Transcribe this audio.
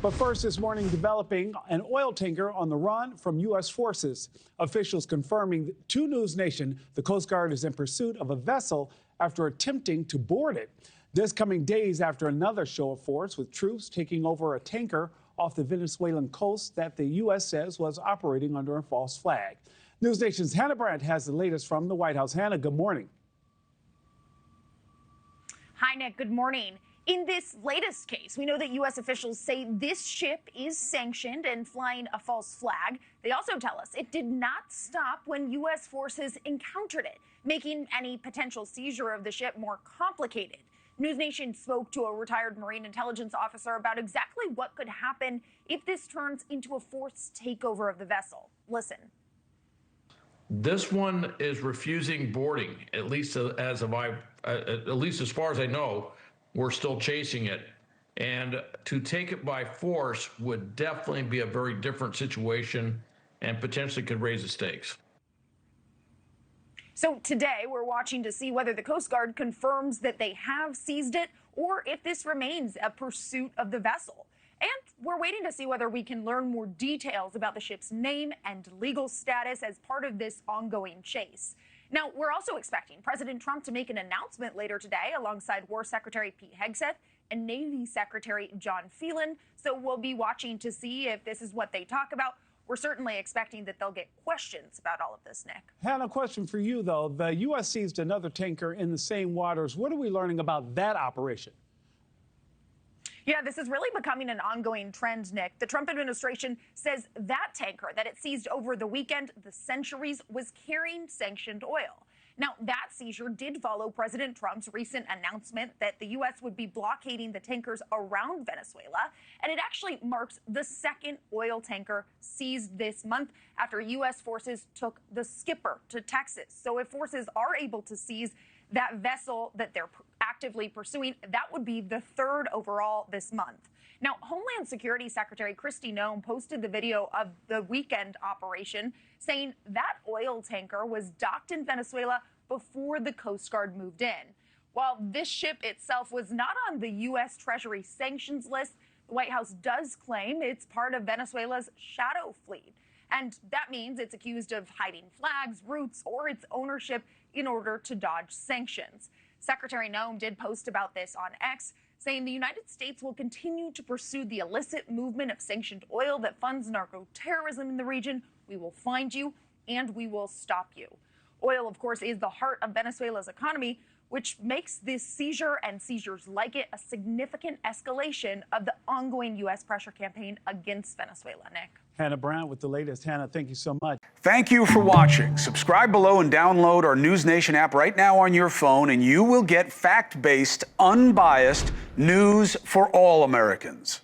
But first this morning, developing an oil tanker on the run from U.S. forces. Officials confirming to NewsNation the Coast Guard is in pursuit of a vessel after attempting to board it. This coming days after another show of force with troops taking over a tanker off the Venezuelan coast that the U.S. says was operating under a false flag. NewsNation's Hannah Brandt has the latest from the White House. Hannah, good morning. Hi, Nick. Good morning. In this latest case, we know that U.S. officials say this ship is sanctioned and flying a false flag. They also tell us it did not stop when U.S. forces encountered it, making any potential seizure of the ship more complicated. NewsNation spoke to a retired Marine intelligence officer about exactly what could happen if this turns into a forced takeover of the vessel. Listen. This one is refusing boarding, at least as far as I know. We're still chasing it. And to take it by force would definitely be a very different situation and potentially could raise the stakes. So today we're watching to see whether the Coast Guard confirms that they have seized it or if this remains a pursuit of the vessel. And we're waiting to see whether we can learn more details about the ship's name and legal status as part of this ongoing chase. Now, we're also expecting President Trump to make an announcement later today alongside War Secretary Pete Hegseth and Navy Secretary John Phelan. So we'll be watching to see if this is what they talk about. We're certainly expecting that they'll get questions about all of this, Nick. Hannah, a question for you, though. The U.S. seized another tanker in the same waters. What are we learning about that operation? Yeah, this is really becoming an ongoing trend, Nick. The Trump administration says that tanker that it seized over the weekend, the Centuries, was carrying sanctioned oil. Now, that seizure did follow President Trump's recent announcement that the U.S. would be blockading the tankers around Venezuela. And it actually marks the second oil tanker seized this month after U.S. forces took the Skipper to Texas. So if forces are able to seize that vessel that they're actively pursuing, that would be the third overall this month. Now, Homeland Security Secretary Kristi Noem posted the video of the weekend operation, saying that oil tanker was docked in Venezuela before the Coast Guard moved in. While this ship itself was not on the U.S. Treasury sanctions list, the White House does claim it's part of Venezuela's shadow fleet. And that means it's accused of hiding flags, routes, or its ownership in order to dodge sanctions. Secretary Noem did post about this on X, saying the United States will continue to pursue the illicit movement of sanctioned oil that funds narco-terrorism in the region. We will find you and we will stop you. Oil, of course, is the heart of Venezuela's economy, which makes this seizure and seizures like it a significant escalation of the ongoing U.S. pressure campaign against Venezuela. Nick. Hannah Brandt with the latest. Hannah, thank you so much. Thank you for watching. Subscribe below and download our NewsNation app right now on your phone, and you will get fact-based, unbiased news for all Americans.